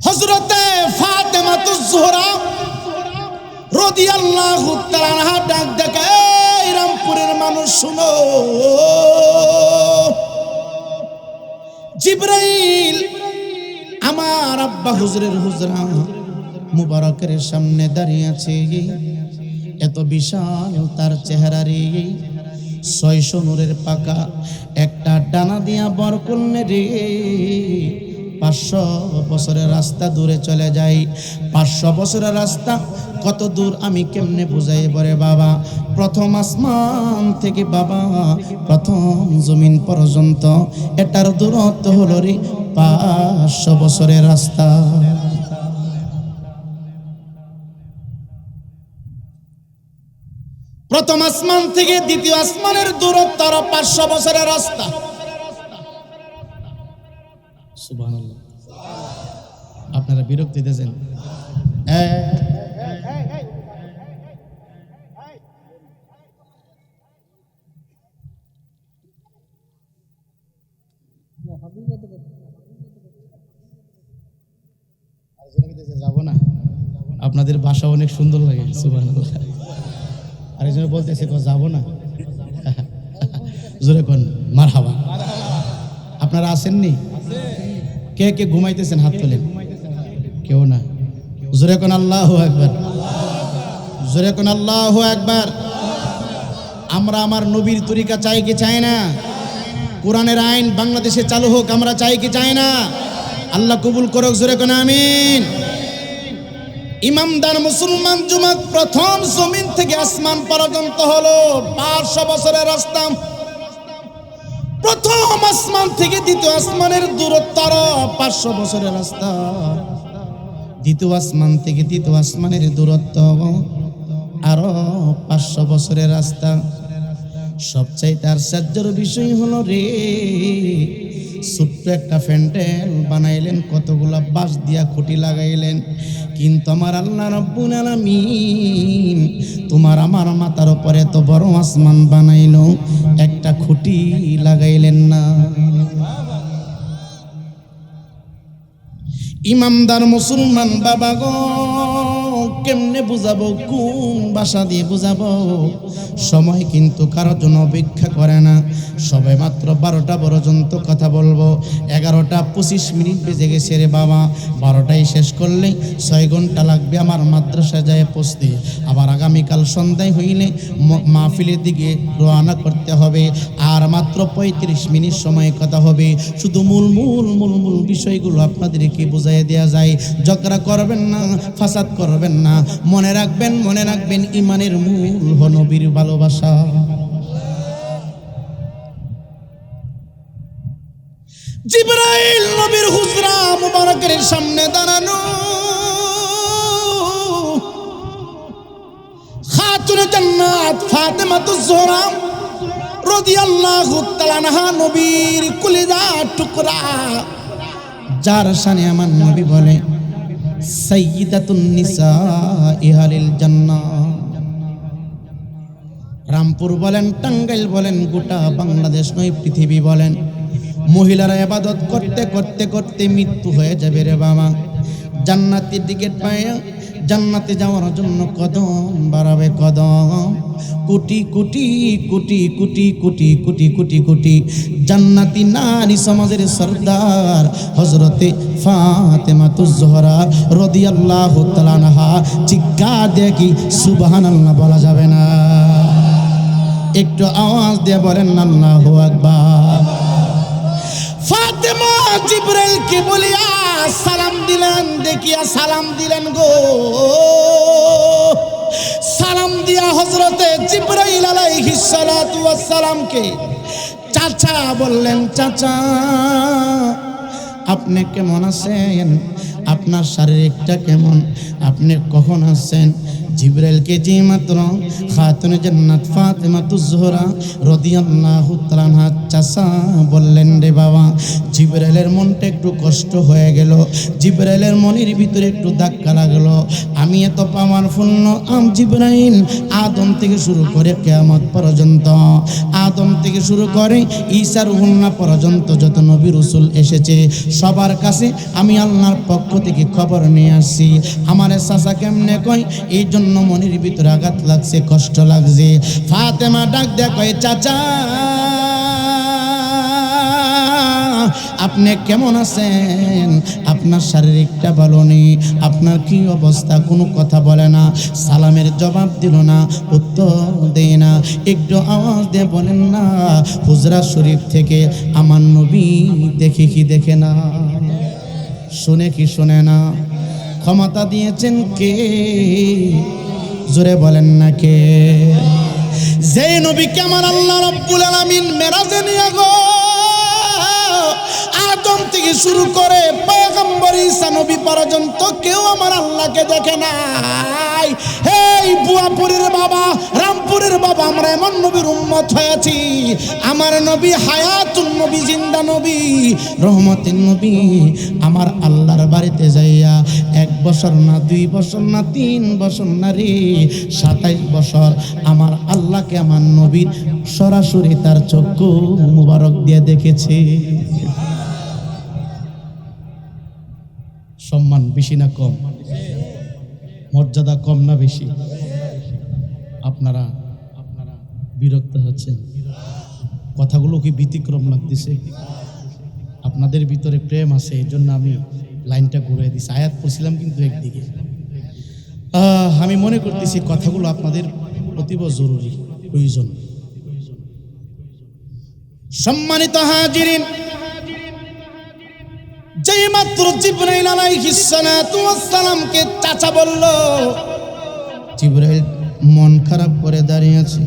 হযরতে ফাতেমাতুজ জোহরা রাদিয়াল্লাহু তাআলা আনহা ডাক দেখে, এই রামপুরের মানুষ শুনো, জিব্রাইল আমার আব্বা হুজুরের হুজরা মুবারকের সামনে দাঁড়িয়ে আছে, এত বিশাল তার চেহারা রে, 600 নূরের পাকা একটা ডানা দিয়া বর করলে রে 500 বছরের রাস্তা দূরে চলে যায়। 500 বছরের রাস্তা কত দূর আমি কেমনে বুঝাই বরে বাবা। প্রথম আসমান থেকে বাবা প্রথম জমিন পর্যন্ত এটার দূরত্ব হলো রে 500 বছরের রাস্তা। প্রথম আসমান থেকে দ্বিতীয় আসমানের দূরত্ব 500 বছরের রাস্তা। সুবহানাল্লাহ। আপনারা বিরক্তি দিতেছেন। যাব না, আপনাদের বাসা অনেক সুন্দর লাগে, সুবহানাল্লাহ। আরেকজন বলতেছে যাবো না, জোরে কোন মারহাবা। আপনারা আসেননি? কে কে ঘুমাইতেছেন হাত তোলেন। কেউ না, জোরে কোন আল্লাহু আকবার, জোরে কোন আল্লাহু আকবার। আমরা আমার নবীর তরিকা চাই কি চাই না? কোরআনের আইন বাংলাদেশে চালু হোক আমরা চাই কি চাই না? আল্লাহ কবুল করুক, জোরে কোন আমিন। ইমামদার মুসলমান জুমাত প্রথম জমিন থেকে আসমান পর্যন্ত হলো 500 বছরের রাস্তা। প্রথম আসমান থেকে দ্বিতীয় আসমানের দূরত্ব 500 বছরের রাস্তা। দ্বিতীয় আসমান থেকে তৃতীয় আসমানের দূরত্ব আরো 500 বছরের রাস্তা। সবচাইতে আশ্চর্যের বিষয় হলো রে, ছোট্ট একটা ফ্যান্টেল বানাইলেন, কতগুলা বাঁশ দিয়া খুঁটি লাগাইলেন, কিন্তু আমার আল্লাহ রাব্বুল আলামিন তোমার আমার মাথার উপরে এত বড় আসমান বানাইলো, একটা খুঁটি লাগাইলেন না। ইমামদার মুসলমান বাবা গো, কেমনে বুঝাবো, কোন ভাষা দিয়ে বুঝাবো? সময় কিন্তু কারোর জন্য অপেক্ষা করে না। সবাই মাত্র 12টা পর্যন্ত কথা বলবো। 11টা 25 মিনিট বেজে গেছে রে বাবা। 12টায় শেষ করলে 6 ঘন্টা লাগবে আমার মাদ্রাসায় যায় পৌঁছতে। আবার আগামীকাল সন্ধ্যায় হইলে মাহফিলের দিকে রওনা করতে হবে। আর মাত্র 35 মিনিট সময় কথা হবে। শুধু মূল বিষয়গুলো আপনাদেরকে বুঝাই দেওয়া যায়। ঝগড়া করবেন না, ফাসাদ করবেন না। মনে রাখবেন ইমানের মূল হলো নবীর ভালোবাসা। জিবরাইল নবীর হুজরা মুবারকের সামনে দাঁড়ানো, খাতুনে জান্নাত ফাতেমাতুজ জোহরা রাদিয়াল্লাহু তাআলা আনহা, নবীর কলিজার টুকরা, যার শানে আমার নবী বলে সাইয়্যিদাতুন নিসাই আহলিল জান্নাহ। রামপুর বলেন, টাঙ্গাইল বলেন, গোটা বাংলাদেশ নয় পৃথিবী বলেন, মহিলারা ইবাদত করতে করতে করতে মৃত্যু হয়ে যাবে রে বাবা। জান্নাতের দিকে পায়, জান্নাতে যাওয়ার জন্য কদম বাড়াবে কদম। কোটি কোটি কোটি কোটি কোটি কোটি কোটি কোটি জান্নাতি নারী সমাজের সরদার হযরতে ফাতেমাতুজ জোহরা রাদিয়াল্লাহু তাআলা আনহা চিৎকার দিয়ে কি সুবহানাল্লাহ বলা যাবে না? একটু আওয়াজ দিয়ে বলেন আল্লাহু আকবার। ফাতেমা জিবরাইলকে বলিয়া সালাম দিলেন, দেখিয়া সালাম দিলেন গো। সালাম দিয়া হযরতে জিবরাইল আলাইহিস সালাতু ওয়াস সালামকে চাচা বললেন, চাচা আপনি কেমন আছেন? আপনার শারীরিকটা কেমন? আপনি কখন আসছেন? জিবরাইলকে যে মাত্র খাতুনে জান্নাত ফাতেমাতুজ জোহরা রাদিয়াল্লাহু তাআলা আনহা চাচা বললেন রে বাবা, জিবরাইলের মনটা একটু কষ্ট হয়ে গেল। জিবরাইলের মনের ভিতরে একটু ধাক্কা লাগলো। আমি এত পাওয়ারফুল জিবরাইল, আদম থেকে শুরু করে কিয়ামত পর্যন্ত, আদম থেকে শুরু করে ঈসা রুহুল্লাহ পর্যন্ত যত নবী রাসূল এসেছে সবার কাছে আমি আল্লাহর পক্ষ থেকে খবর নিয়ে আসছি। আমারে চাচা কেমনে কয়, এই জন্য মনের ভিতরে আঘাত লাগছে, কষ্ট লাগছে। ফাতেমা ডাক দেয়া কয়, চাচা আপনি কেমন আছেন? আপনার শারীরিকটা ভালো নেই, আপনার কি অবস্থা? কোনো কথা বলে না, সালামের জবাব দিল না, উত্তর দেয় না। একটু আওয়াজ দিয়ে বলেন না, হুজরা শরীফ থেকে আমার নবী দেখে কি দেখে না, শুনে কি শুনে না? ক্ষমতা দিয়েছেন কে? জোরে বলেন না কে? যে নবীকে আমার আল্লাহ রাব্বুল আলামিন মেরাজে নিয়ে গো আদম থেকে শুরু করে পয়গম্বর ঈসা নবী পর্যন্ত কেউ আমার আল্লাহকে দেখে নাই। এই বুয়াপুরের বাবা, রামপুরের বাবা, আমরা এমন নবীর উম্মত হয়েছি। আমার নবী হায়াতুন নবী, জিন্দা নবী, রহমতের নবী। আমার আল্লাহর বাড়িতে যাইয়া 1 বছর না, 2 বছর না, 3 বছর না রে, 27 বছর আমার আল্লাহকে আমার নবীর সরাসরি তার চক্ষু মুবারক দিয়ে দেখেছে। সম্মান বেশি না কম? মর্যাদা কম না বেশি? আপনারা আপনারা বিরক্ত হচ্ছেন, কথাগুলো কি ব্যতিক্রম লাগতেছে? আপনাদের ভিতরে প্রেম আছে, এই জন্য আমি লাইনটা ঘুরে দিছি। আয়াত পড়ছিলাম কিন্তু একদিকে। আমি মনে করতেছি কথাগুলো আপনাদের অতীব জরুরি, প্রয়োজন। সম্মানিত হাজিরিন, যেই মাত্র জিবরাইল আলাইহিস সালাতু ওয়াস সালামকে চাচা বলল, জিবরাইল মন খারাপ করে দাঁড়িয়ে আছে।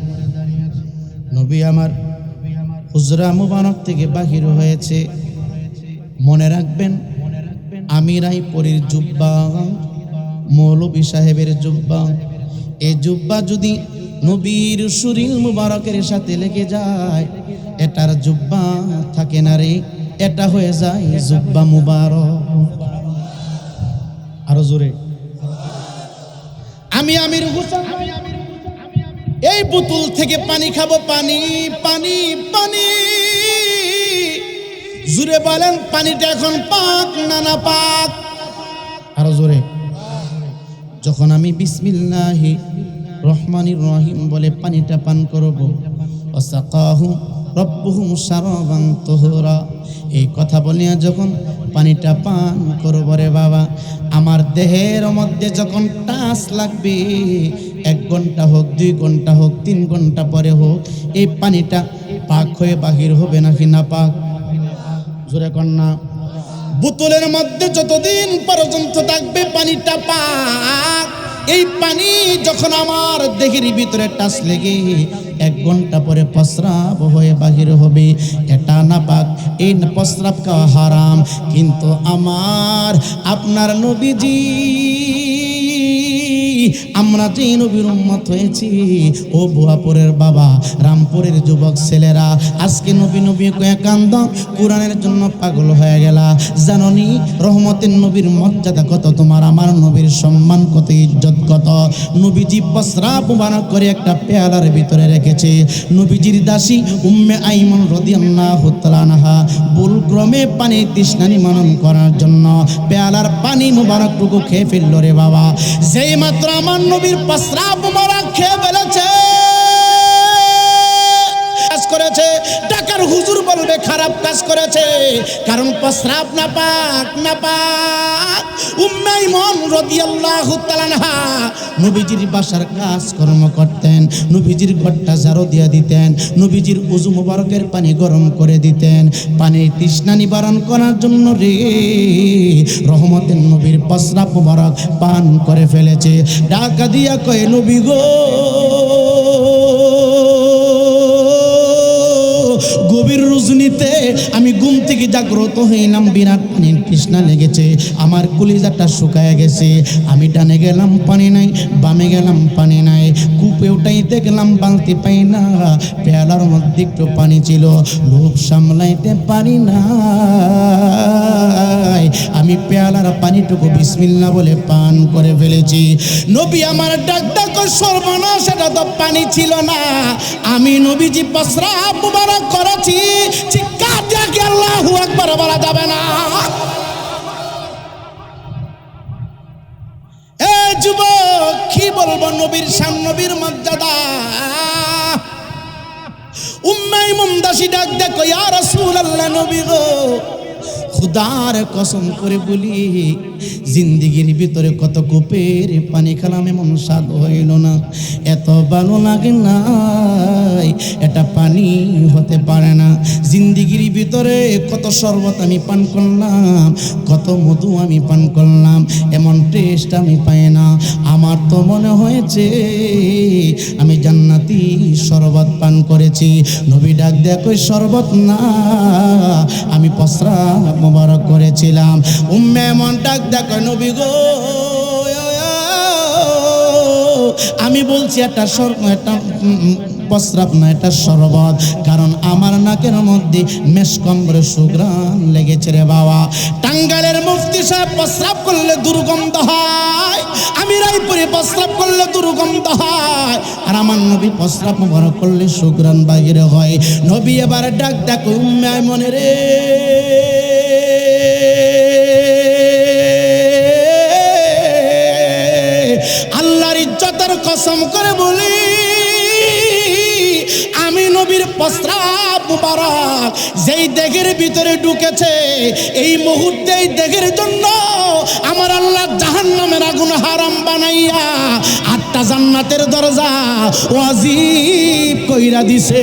নবী আমার হুজরা মুবারক থেকে বাহির হয়েছে। মনে রাখবেন, আমিরাই পরীর জুব্বা, মৌলভী সাহেবের জুব্বা। এই জুব্বা যদি নবীর শরীর মুবারকের সাথে লেগে যায়, এটার জুব্বা থাকে না রে, এটা হয়ে যায় জুব্বা মুবারক। আরো জোরে। আমি আমির হোসেন এই বোতল থেকে পানি খাবো, পানি পানি পানি। জোরে বলেন, পানিটা এখন পাক না না পাক? আরো জোরে। যখন আমি বিসমিল্লাহি রহমানির রহিম বলে পানিটা পান করব, ওয়াসাকাহু রব্বুহুম শারাবান তুহুরা, এই কথা বলিয়া যখন পানিটা পান করব রে বাবা, আমার দেহের মধ্যে যখন টাচ লাগবে, 1 ঘন্টা হোক, 2 ঘন্টা হোক, 3 ঘন্টা পরে হোক, এই পানিটা পাক হয়ে বাহির হবে নাকি না পাক? জোরে কন্যা। বোতলের মধ্যে যতদিন পর্যন্ত থাকবে পানিটা পাক, এই পানি যখন আমার দেহের ভিতরে টাচ লেগে 1 ঘন্টা পরে প্রস্রাব হয়ে বাহির হবে, এটা না পাক। এই প্রস্রাব খাওয়া হারাম। কিন্তু আমার আপনার নবীজি, আমরা যে নবীর উম্মত হয়েছি, ও ভুয়াপুরের বাবা, রামপুরের যুবক ছেলেরা, আজকে নবী নবী কয়ে কান্দ, কোরআনের জন্য পাগল হয়ে গেলা। জাননি রহমতের নবীর মর্যাদা কত, তোমার আমার নবীর সম্মান কত, ইজ্জত কত। নবীজি প্রস্রাব মুবারক করে একটা পেয়ালার ভিতরে রেখেছে। নবীজির দাসী উম্মে আইমান রাদিয়াল্লাহু তাআলা আনহা ভুলক্রমে পানি তৃষ্ণা নিবারণ করার জন্য পেয়ালার পানি মুবারকটুকু খেয়ে ফেলল রে বাবা। যেই মাত্র আমার নবীর প্রস্রাব মুবারক খেয়ে ফেলেছে, কাজ করেছে, টাকার হুজুর বলবে খারাপ কাজ করেছে, কারণ প্রস্রাব না পাক না পাক। উম্মে আইমান রাদিয়াল্লাহু তাআলা আনহা নবীজির বাসার কাজকর্ম করতেন, নবীজির ঘরটা ঝাড়ু দিয়ে দিতেন, নবীজির ওযু মুবারকের পানি গরম করে দিতেন, পানির তৃষ্ণা নিবারণ করার জন্য রে। রহমতের নবীর প্রস্রাব মুবারক পান করে ফেলেছে। ডাকা দিয়া কয়, নবী গো, গভীর রজনীতে আমি ঘুম থেকে জাগ্রত হইলাম, বিরাট পানির তৃষ্ণা লেগেছে, আমার কলিজাটা শুকায় গেছে। আমি ডানে গেলাম পানি নাই, বামে গেলাম পানি নাই, কূপে উঠাইতে গেলাম বালতি পাই না, পেয়ালার মধ্যে একটু পানি ছিল, লোভ সামলাইতে পারি না। আমি পেয়ালার পানিটুকু বিসমিল্লাহ বলে পান করে ফেলেছি। নবী আমার ডাক ডাক, সর্বনাশ, সেটা তো পানি ছিল না, আমি নবীজি প্রস্রাব মুবারক করেছি। চিৎকার দিয়ে কি আল্লাহু আকবার বলা যাবে না? এ যুবক, কি বলবো নবীর শান, নবীর মর্যাদা। উম্মে আইমান দাসী ডাক দেখো, ইয়া রাসূলুল্লাহ, নবী গো, খুদার কসম করে বলি, জিন্দিগির ভিতরে কত কূপের পানি খেলাম, এমন স্বাদ হইল না, এত ভালো লাগে না, এটা পানি হতে পারে না। জিন্দিগির ভিতরে কত শরবত আমি পান করলাম, কত মধু আমি পান করলাম, এমন টেস্ট আমি পাই না। আমার তো মনে হয়েছে আমি জান্নাতি শরবত পান করেছি। নবী ডাক দেখো, শরবত না, আমি প্রস্রাব মুবারক করেছিলাম। উম্মে আইমান ডাক দেখো, নবী গো, আমি বলছি এটা প্রস্রাব না, এটা শরবত, কারণ আমার নাকের মধ্যে মেশকম্বরে সুঘ্রাণ লেগেছে রে বাবা। টাঙ্গাইলের মুফতি সাহেব প্রস্রাব করলে দুর্গন্ধ হয়, আমি রায়পুরে প্রস্রাব করলে দুর্গন্ধ হয়, আর আমার নবী প্রস্রাব মুবারক করলে সুঘ্রাণ বাহির হয়। নবী এবার ডাক দেখো, উম্মে আইমান রে, কসম করে বলি, আমি নবীর প্রস্রাব মুবারক যেই দেহের ভিতরে ঢুকেছে, এই মুহূর্তে এই দেহের জন্য আমার আল্লাহ জাহান্নামের আগুন হারাম বানাইয়া 8টা জান্নাতের দরজা ওয়াজিব কইরা দিছে।